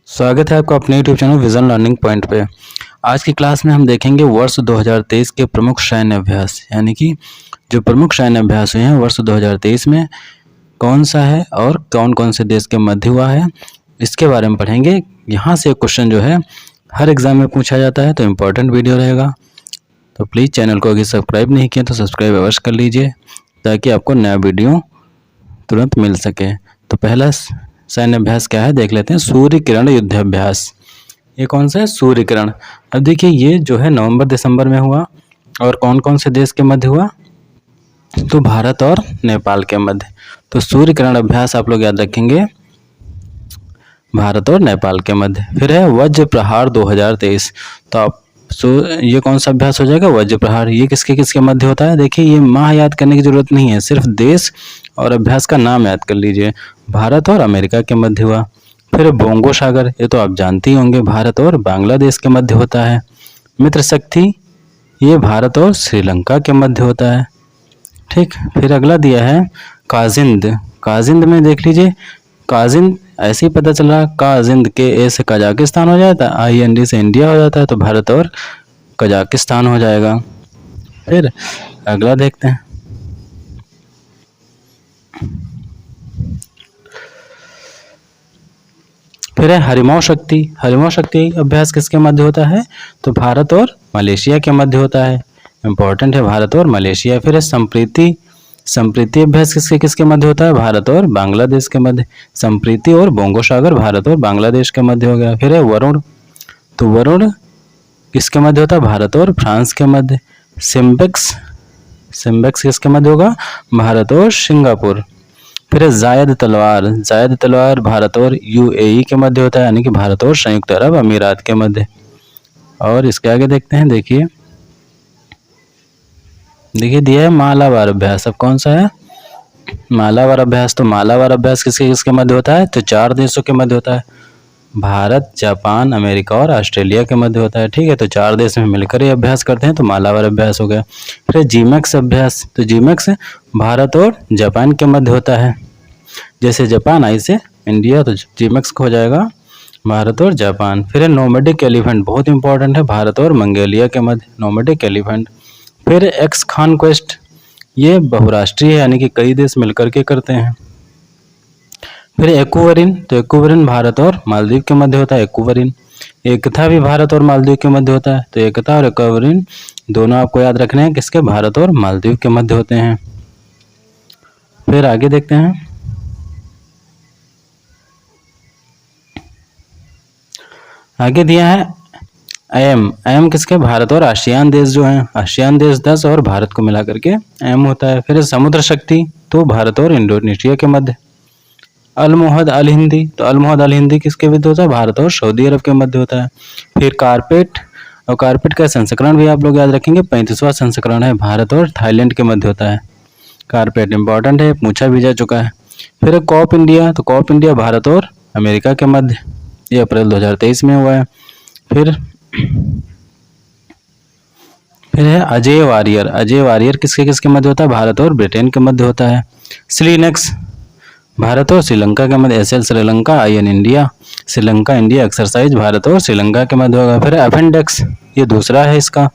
स्वागत है आपका अपने YouTube channel vision learning point पे। आज की क्लास में हम देखेंगे वर्ष 2023 के प्रमुख सैन्य अभ्यास, यानी कि जो प्रमुख सैन्य अभ्यास हुए हैं वर्ष 2023 में कौन सा है और कौन कौन से देश के मध्य हुआ है, इसके बारे में पढ़ेंगे। यहाँ से एक क्वेश्चन जो है हर एग्जाम में पूछा जाता है, तो इम्पोर्टेंट वीडियो रहेगा। तो प्लीज़ चैनल को अगर सब्सक्राइब नहीं किया तो सब्सक्राइब अवश्य कर लीजिए ताकि आपको नया वीडियो तुरंत मिल सके। तो पहला सैन्य अभ्यास क्या है देख लेते हैं, सूर्य किरण युद्धाभ्यास। ये कौन सा है? सूर्य किरण। अब देखिए ये जो है नवंबर दिसंबर में हुआ और कौन कौन से देश के मध्य हुआ? तो भारत और नेपाल के मध्य। तो सूर्य किरण अभ्यास आप लोग याद रखेंगे, भारत और नेपाल के मध्य। फिर है वज्र प्रहार 2023। तो आप ये कौन सा अभ्यास हो जाएगा? वज्र प्रहार। ये किसके किसके मध्य होता है? देखिए ये माह याद करने की जरूरत नहीं है, सिर्फ देश और अभ्यास का नाम याद कर लीजिए। भारत और अमेरिका के मध्य हुआ। फिर बोंगो सागर, ये तो आप जानते ही होंगे, भारत और बांग्लादेश के मध्य होता है। मित्र शक्ति, ये भारत और श्रीलंका के मध्य होता है। ठीक, फिर अगला दिया है काजिंद। काजिंद में देख लीजिए, काजिंद ऐसे ही पता चल रहा है, काजिंद के ए से कजाकिस्तान हो जाता है, IND से इंडिया हो जाता है, तो भारत और कजाकिस्तान हो जाएगा। फिर अगला देखते हैं, फिर है हरिमौ शक्ति। हरिमौ शक्ति अभ्यास किसके मध्य होता है? तो भारत और मलेशिया के मध्य होता है। इंपॉर्टेंट है, भारत और मलेशिया। फिर है संप्रीति। संप्रीति अभ्यास किसके किसके मध्य होता है? भारत और बांग्लादेश के मध्य। संप्रीति और बोंगो सागर भारत और बांग्लादेश के मध्य हो गया। फिर है वरुण। तो वरुण किसके मध्य होता है? भारत और फ्रांस के मध्य। सिम्बेक्स। सिम्बेक्स किसके मध्य होगा? भारत और सिंगापुर। फिर है जायद तलवार। जायद तलवार भारत और UAE के मध्य होता है, यानी कि भारत और संयुक्त अरब अमीरात के मध्य। और इसके आगे देखते हैं, देखिए दिया है मालाबार अभ्यास। अब कौन सा है? मालाबार अभ्यास। तो मालाबार अभ्यास किसके किसके मध्य होता है? तो 4 देशों के मध्य होता है, भारत, जापान, अमेरिका और ऑस्ट्रेलिया के मध्य होता है। ठीक है, तो 4 देश में मिलकर ये अभ्यास करते हैं, तो मालाबार अभ्यास हो गया। फिर जीमैक्स अभ्यास। तो जीमैक्स भारत और जापान के मध्य होता है, जैसे जापान आई से इंडिया, तो जीमैक्स हो जाएगा भारत और जापान। फिर है नोमैडिक एलिफेंट, बहुत इंपॉर्टेंट है, भारत और मंगोलिया के मध्य, नोमैडिक एलिफेंट। फिर एक्स कॉन्क्वेस्ट, ये बहुराष्ट्रीय है, यानी कि कई देश मिलकर के करते हैं। फिर एक्वारिन। तो एक्वारिन भारत और मालदीव के मध्य होता है, एक्वारिन। एकता भी भारत और मालदीव के मध्य होता है, तो एकता और एक्वारिन दोनों आपको याद रखने हैं, किसके? भारत और मालदीव के मध्य होते हैं। फिर आगे देखते हैं, आगे दिया है एम। एम किसके? भारत और आसियान देश जो हैं, आसियान देश 10 और भारत को मिला करके एम होता है। फिर समुद्र शक्ति, तो भारत और इंडोनेशिया के मध्य। अलमोहद अल हिंदी। तो अलमोहद अल हिंदी किसके मध्य होता है? भारत और सऊदी अरब के मध्य होता है। फिर कारपेट, और कारपेट का संस्करण भी आप लोग याद रखेंगे, 35वां संस्करण है, भारत और थाईलैंड के मध्य होता है। कारपेट इंपॉर्टेंट है, पूछा भी जा चुका है। फिर कॉप इंडिया। तो कॉप इंडिया भारत और अमेरिका के मध्य, ये अप्रैल 2023 में हुआ है। फिर है अजय वारियर। अजय वारियर किसके किसके मध्य होता है? भारत और ब्रिटेन के मध्य होता है। स्लीनेक्स भारत और श्रीलंका के मध्य, SL Sri Lanka, IN India, Sri Lanka India exercise Bharat और श्रीलंका के मध्य होगा। फिर अपेंडेक्स, ये दूसरा है इसका,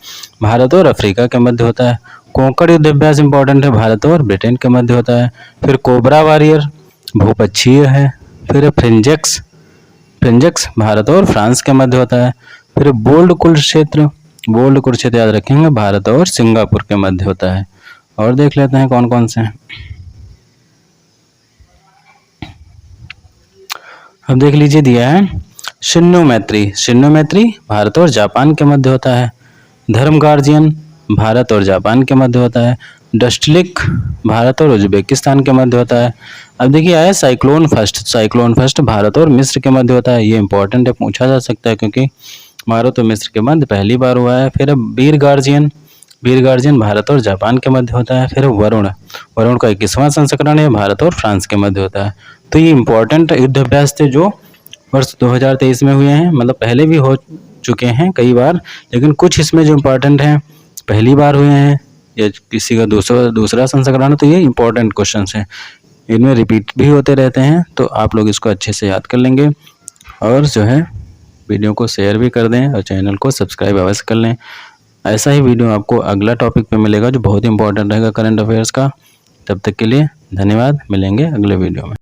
भारत और अफ्रीका के मध्य होता है। कोंकण युद्ध अभ्यास इंपॉर्टेंट है, भारत और ब्रिटेन के मध्य होता है। फिर कोबरा वारियर बहुपक्षीय है। फिर फ्रिंजेक्स, फ्रिंजेक्स भारत और फ्रांस के मध्य होता है। फिर बोल्ड कुरुक्षेत्र, बोल्ड कुरुक्षेत्र याद रखेंगे, भारत और सिंगापुर के मध्य होता है। और देख लेते हैं कौन कौन से हैं। अब देख लीजिए, दिया है शिन्नो मैत्री। शिन्नो मैत्री भारत और जापान के मध्य होता है। धर्म गार्जियन भारत और जापान के मध्य होता है। डस्टलिक भारत और उज्बेकिस्तान के मध्य होता है। अब देखिए आया cyclone first. Cyclone first Bharat और मिस्र के मध्य होता है, ये इंपॉर्टेंट है, पूछा जा सकता है, क्योंकि भारत और मिस्र के मध्य पहली बार हुआ है। फिर वीर गार्जियन, वीर गार्जियन भारत और जापान के मध्य होता है। फिर वरुण, वरुण का 21वां संस्करण है, भारत और फ्रांस के मध्य होता है। तो ये इंपॉर्टेंट युद्ध अभ्यास थे जो वर्ष 2023 में हुए हैं, मतलब पहले भी हो चुके हैं कई बार, लेकिन कुछ इसमें जो इम्पोर्टेंट हैं पहली बार हुए हैं, या किसी का दूसरा संस्करण है, तो ये इंपॉर्टेंट क्वेश्चन हैं, इनमें रिपीट भी होते रहते हैं, तो आप लोग इसको अच्छे से याद कर लेंगे। और जो है वीडियो को शेयर भी कर दें और चैनल को सब्सक्राइब अवश्य कर लें। ऐसा ही वीडियो आपको अगला टॉपिक पे मिलेगा जो बहुत इंपॉर्टेंट रहेगा करंट अफेयर्स का। तब तक के लिए धन्यवाद, मिलेंगे अगले वीडियो में।